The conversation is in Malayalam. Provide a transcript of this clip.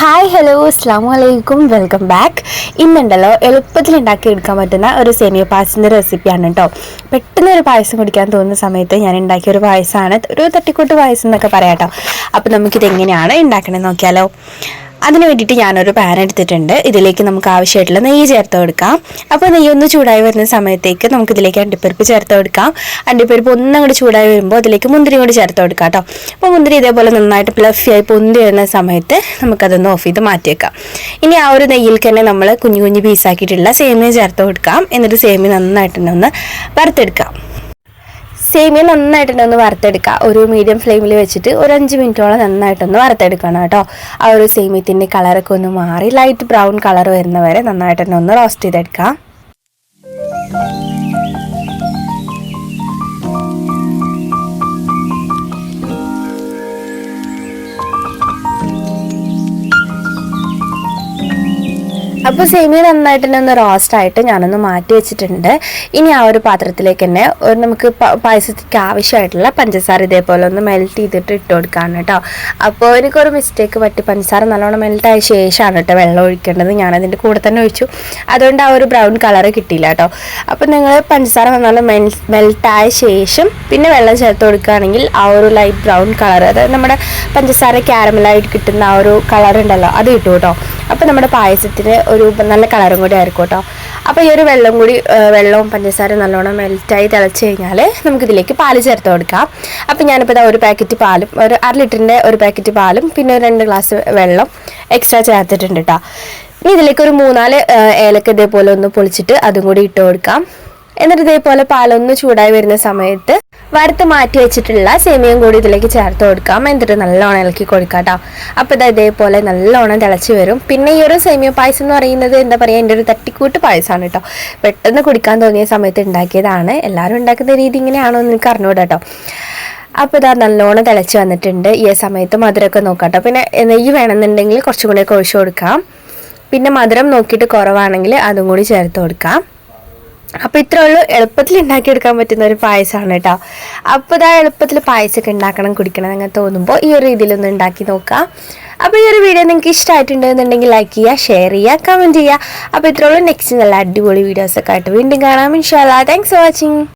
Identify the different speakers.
Speaker 1: ഹായ് ഹലോ അസ്സാം വലൈക്കും വെൽക്കം ബാക്ക്. ഇന്നുണ്ടല്ലോ എളുപ്പത്തിൽ ഉണ്ടാക്കിയെടുക്കാൻ പറ്റുന്ന ഒരു സേമിയ പായസത്തിൻ്റെ റെസിപ്പിയാണ് കേട്ടോ. പെട്ടെന്ന് ഒരു പായസം കുടിക്കാൻ തോന്നുന്ന സമയത്ത് ഞാൻ ഉണ്ടാക്കിയ ഒരു പായസമാണ്, ഒരു തട്ടിക്കൂട്ട് പായസം എന്നൊക്കെ പറയാം കേട്ടോ. അപ്പോൾ നമുക്കിതെങ്ങനെയാണ് ഉണ്ടാക്കണമെന്ന് നോക്കിയാലോ. അതിന് വേണ്ടിയിട്ട് ഞാനൊരു പാൻ എടുത്തിട്ടുണ്ട്. ഇതിലേക്ക് നമുക്ക് ആവശ്യമായിട്ടുള്ള നെയ്യ് ചേർത്ത് കൊടുക്കാം. അപ്പോൾ നെയ്യ് ഒന്ന് ചൂടായി വരുന്ന സമയത്തേക്ക് നമുക്കിതിലേക്ക് അണ്ടിപ്പരിപ്പ് ചേർത്ത് കൊടുക്കാം. അണ്ടിപ്പരിപ്പ് ഒന്നങ്ങോട്ട് ചൂടായി വരുമ്പോൾ അതിലേക്ക് മുന്തിരി കൂടി ചേർത്ത് കൊടുക്കാം കേട്ടോ. അപ്പോൾ മുന്തിരി ഇതേപോലെ നന്നായിട്ട് പ്ലഫിയായി പൊന്തി വരുന്ന സമയത്ത് നമുക്കതൊന്ന് ഓഫ് ചെയ്ത് മാറ്റിയേക്കാം. ഇനി ആ ഒരു നെയ്യിൽ തന്നെ നമ്മൾ കുഞ്ഞു കുഞ്ഞു പീസാക്കിയിട്ടുള്ള സേമിയ ചേർത്ത് കൊടുക്കാം. എന്നിട്ട് സേമിയ നന്നായിട്ടൊന്ന് വറുത്തെടുക്കാം. സേമിയ നന്നായിട്ടൊന്ന് വറുത്തെടുക്കുക. ഒരു മീഡിയം ഫ്ലെയിമിൽ വെച്ചിട്ട് ഒരു 5 മിനിറ്റോളം നന്നായിട്ടൊന്ന് വറുത്തെടുക്കണം കേട്ടോ. ആ ഒരു സേമിയത്തിൻ്റെ കളറൊക്കെ ഒന്ന് മാറി ലൈറ്റ് ബ്രൗൺ കളർ വരുന്നവരെ നന്നായിട്ടൊന്ന് റോസ്റ്റ് ചെയ്തെടുക്കാം. അപ്പോൾ സേമിയ നന്നായിട്ടൊന്ന് റോസ്റ്റായിട്ട് ഞാനൊന്ന് മാറ്റി വെച്ചിട്ടുണ്ട്. ഇനി ആ ഒരു പാത്രത്തിലേക്ക് തന്നെ നമുക്ക് പായസത്തിക്ക് ആവശ്യമായിട്ടുള്ള പഞ്ചസാര ഇതേപോലെ ഒന്ന് മെൽറ്റ് ചെയ്തിട്ട് ഇട്ട് കൊടുക്കാണ് കേട്ടോ. അപ്പോൾ എനിക്കൊരു മിസ്റ്റേക്ക് പറ്റി, പഞ്ചസാര നല്ലോണം മെൽറ്റായ ശേഷമാണ് കേട്ടോ വെള്ളം ഒഴിക്കേണ്ടത്. ഞാനതിൻ്റെ കൂടെ തന്നെ ഒഴിച്ചു, അതുകൊണ്ട് ആ ഒരു ബ്രൗൺ കളർ കിട്ടിയില്ല കേട്ടോ. അപ്പോൾ നിങ്ങൾ പഞ്ചസാര നല്ലോണം മെൽറ്റായ ശേഷം പിന്നെ വെള്ളം ചേർത്ത് കൊടുക്കുകയാണെങ്കിൽ ആ ഒരു ലൈറ്റ് ബ്രൗൺ കളർ, അതായത് നമ്മുടെ പഞ്ചസാര ക്യാരമലായിട്ട് കിട്ടുന്ന ആ ഒരു കളർ ഉണ്ടല്ലോ, അത് കിട്ടും കേട്ടോ. അപ്പോൾ നമ്മുടെ പായസത്തിന് ഒരു നല്ല കളറും കൂടി ആയിരിക്കും കേട്ടോ. അപ്പോൾ ഈ ഒരു വെള്ളവും പഞ്ചസാര നല്ലോണം മെൽറ്റായി തിളച്ച് കഴിഞ്ഞാൽ നമുക്കിതിലേക്ക് പാല് ചേർത്ത് കൊടുക്കാം. അപ്പോൾ ഞാനിപ്പോൾ ഒരു പാക്കറ്റ് പാലും, ഒരു 1/2 ലിറ്ററിൻ്റെ ഒരു പാക്കറ്റ് പാലും പിന്നെ ഒരു 2 ഗ്ലാസ് വെള്ളം എക്സ്ട്രാ ചേർത്തിട്ടുണ്ട് കേട്ടോ. ഇനി ഇതിലേക്ക് ഒരു 3-4 ഏലക്ക ഇതേപോലെ ഒന്ന് പൊളിച്ചിട്ട് അതും കൂടി ഇട്ട് കൊടുക്കാം. എന്നിട്ട് ഇതേപോലെ പാലൊന്ന് ചൂടായി വരുന്ന സമയത്ത് വറുത്ത് മാറ്റി വെച്ചിട്ടുള്ള സേമിയയും കൂടി ഇതിലേക്ക് ചേർത്ത് കൊടുക്കാം. എന്നിട്ട് നല്ലോണം ഇളക്കി കൊടുക്കാം കേട്ടോ. അപ്പോൾ ഇതേപോലെ നല്ലോണം തിളച്ച് വരും. പിന്നെ ഈ ഒരു സേമിയ പായസം എന്ന് പറയുന്നത് എന്താ പറയുക, എൻ്റെ ഒരു തട്ടിക്കൂട്ട് പായസമാണ് കേട്ടോ. പെട്ടെന്ന് കുടിക്കാൻ തോന്നിയ സമയത്ത് ഉണ്ടാക്കിയതാണ്. എല്ലാവരും ഉണ്ടാക്കുന്ന രീതി ഇങ്ങനെയാണോ എന്ന് എനിക്ക് അറിഞ്ഞൂടാ കേട്ടോ. അപ്പോൾ ഇതാ നല്ലോണം തിളച്ച് വന്നിട്ടുണ്ട്. ഈ സമയത്ത് മധുരമൊക്കെ നോക്കാം കേട്ടോ. പിന്നെ നെയ്യ് വേണമെന്നുണ്ടെങ്കിൽ കുറച്ചും കൂടിയൊക്കെ ഒഴിച്ചു കൊടുക്കാം. പിന്നെ മധുരം നോക്കിയിട്ട് കുറവാണെങ്കിൽ അതും കൂടി ചേർത്ത് കൊടുക്കാം. അപ്പോൾ ഇത്രേ ഉള്ളൂ, എളുപ്പത്തിൽ ഉണ്ടാക്കിയെടുക്കാൻ പറ്റുന്ന ഒരു പായസമാണ് കേട്ടോ. അപ്പോൾ ഇതാ എളുപ്പത്തിൽ പായസമൊക്കെ ഉണ്ടാക്കണം, കുടിക്കണം അങ്ങനെ തോന്നുമ്പോൾ ഈ ഒരു രീതിയിലൊന്ന് ഉണ്ടാക്കി നോക്കാം. അപ്പോൾ ഈ ഒരു വീഡിയോ നിങ്ങൾക്ക് ഇഷ്ടമായിട്ടുണ്ടെന്നുണ്ടെങ്കിൽ ലൈക്ക് ചെയ്യുക, ഷെയർ ചെയ്യുക, കമൻറ്റ് ചെയ്യുക. അപ്പോൾ ഇത്രേ ഉള്ളൂ. നെക്സ്റ്റ് നല്ല അടിപൊളി വീഡിയോസൊക്കെ ആയിട്ട് വീണ്ടും കാണാം ഇൻഷാ അല്ലാഹ്. Thanks for watching.